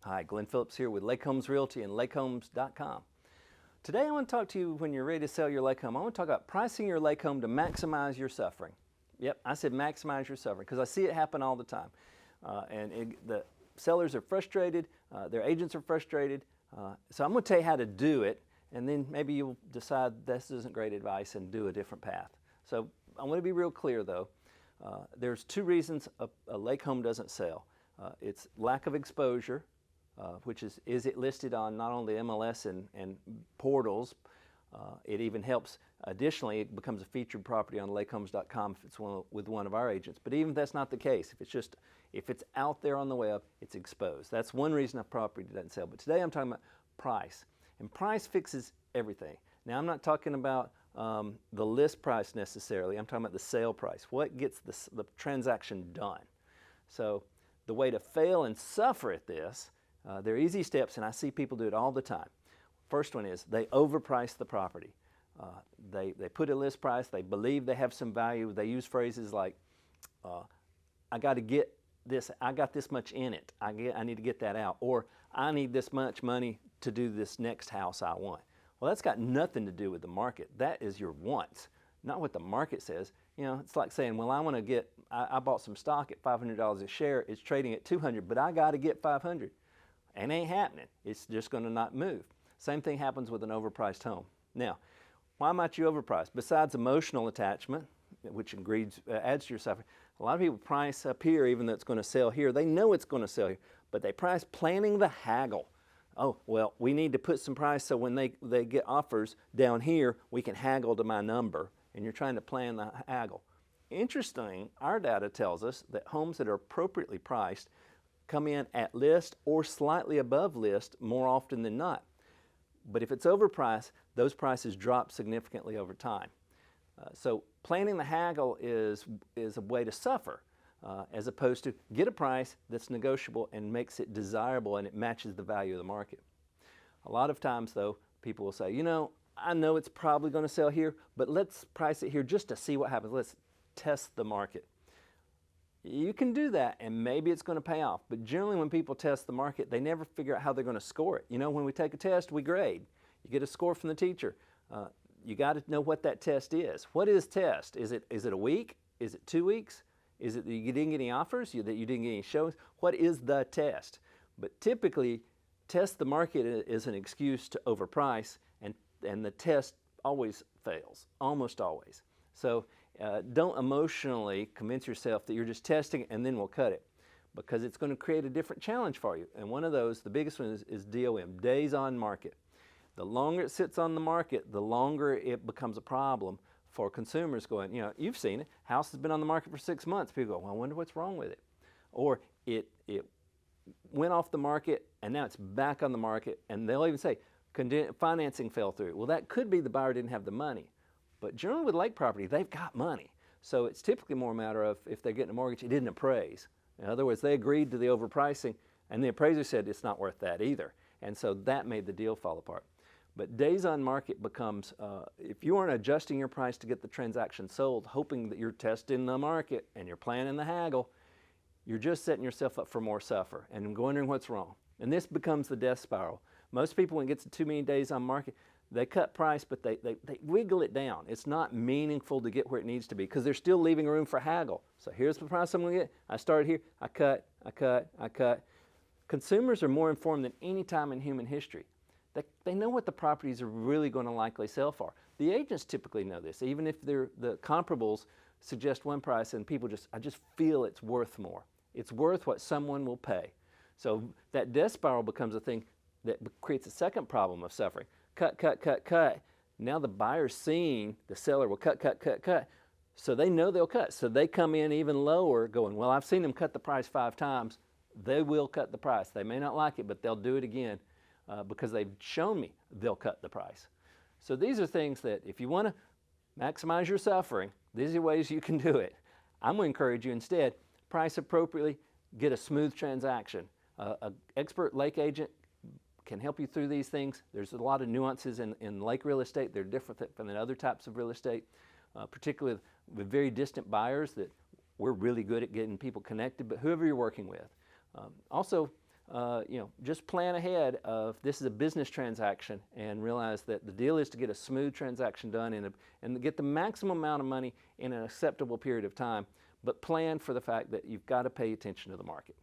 Hi, Glenn Phillips here with Lake Homes Realty and lakehomes.com. Today I want to talk to you when you're ready to sell your lake home. I want to talk about pricing your lake home to maximize your suffering. Yep, I said maximize your suffering because I see it happen all the time. The sellers are frustrated, their agents are frustrated. So I'm going to tell you how to do it, and then maybe you'll decide this isn't great advice and do a different path. So I want to be real clear though. There's two reasons a lake home doesn't sell. It's lack of exposure, which is it listed on not only MLS and portals, it even helps, additionally it becomes a featured property on lakehomes.com if it's with one of our agents. But even if that's not the case, if it's out there on the web, it's exposed. That's one reason a property doesn't sell. But today I'm talking about price, and price fixes everything. Now I'm not talking about the list price necessarily, I'm talking about the sale price, what gets the transaction done. So the way to fail and suffer at this, there are easy steps, and I see people do it all the time. First one is they overprice the property. They put a list price, they believe they have some value, they use phrases like, I got to get this, I got this much in it, I need to get that out, or I need this much money to do this next house I want. Well, that's got nothing to do with the market. That is your wants, not what the market says. You know, it's like saying, well, I want to get, I bought some stock at $500 a share, it's trading at $200, but I got to get $500. And it ain't happening. It's just going to not move. Same thing happens with an overpriced home. Now, why might you overprice? Besides emotional attachment, which adds to your suffering, a lot of people price up here even though it's going to sell here. They know it's going to sell here, but they price planning the haggle. Oh, well, we need to put some price so when they get offers down here, we can haggle to my number, and you're trying to plan the haggle. Interesting, our data tells us that homes that are appropriately priced come in at list or slightly above list more often than not. But if it's overpriced, those prices drop significantly over time. So planning the haggle is a way to suffer, as opposed to get a price that's negotiable and makes it desirable and it matches the value of the market. A lot of times though, people will say, you know, I know it's probably going to sell here, but let's price it here just to see what happens. Let's test the market. You can do that and maybe it's going to pay off, but generally when people test the market, they never figure out how they're going to score it. You know, when we take a test, we grade. You get a score from the teacher. You got to know what that test is. What is test? Is it a week? Is it 2 weeks? Is it that you didn't get any offers, that you didn't get any shows? What is the test? But typically, test the market is an excuse to overprice, and the test always fails, almost always. So don't emotionally convince yourself that you're just testing and then we'll cut it, because it's going to create a different challenge for you. And one of those, the biggest one is DOM, days on market. The longer it sits on the market, the longer it becomes a problem for consumers going, you know, you've seen it, house has been on the market for 6 months. People go, well, I wonder what's wrong with it. Or it went off the market and now it's back on the market, and they'll even say, financing fell through. Well, that could be the buyer didn't have the money. But generally with lake property, they've got money. So it's typically more a matter of if they're getting a mortgage, it didn't appraise. In other words, they agreed to the overpricing and the appraiser said it's not worth that either. And so that made the deal fall apart. But days on market becomes, if you aren't adjusting your price to get the transaction sold, hoping that you're testing the market and you're planning the haggle, you're just setting yourself up for more suffer and wondering what's wrong. And this becomes the death spiral. Most people, when it gets to too many days on market, they cut price, but they wiggle it down. It's not meaningful to get where it needs to be because they're still leaving room for haggle. So here's the price I'm going to get. I started here, I cut. Consumers are more informed than any time in human history. They know what the properties are really going to likely sell for. The agents typically know this, even if the comparables suggest one price and people I just feel it's worth more. It's worth what someone will pay. So that death spiral becomes a thing that creates a second problem of suffering. Cut. Now the buyer's seeing the seller will cut. So they know they'll cut. So they come in even lower going, well, I've seen them cut the price 5 times. They will cut the price. They may not like it, but they'll do it again because they've shown me they'll cut the price. So these are things that if you want to maximize your suffering, these are ways you can do it. I'm going to encourage you instead, price appropriately, get a smooth transaction. An expert lake agent can help you through these things. There's a lot of nuances in lake real estate. They're different than other types of real estate, particularly with very distant buyers that we're really good at getting people connected, but whoever you're working with. Also, just plan ahead of this is a business transaction and realize that the deal is to get a smooth transaction done and get the maximum amount of money in an acceptable period of time, but plan for the fact that you've got to pay attention to the market.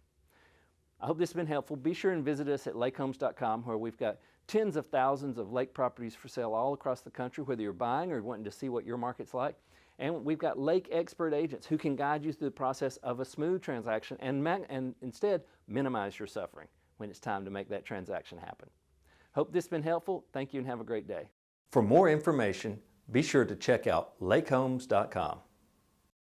I hope this has been helpful. Be sure and visit us at lakehomes.com, where we've got tens of thousands of lake properties for sale all across the country, whether you're buying or wanting to see what your market's like. And we've got lake expert agents who can guide you through the process of a smooth transaction and instead minimize your suffering when it's time to make that transaction happen. Hope this has been helpful. Thank you and have a great day. For more information, be sure to check out lakehomes.com.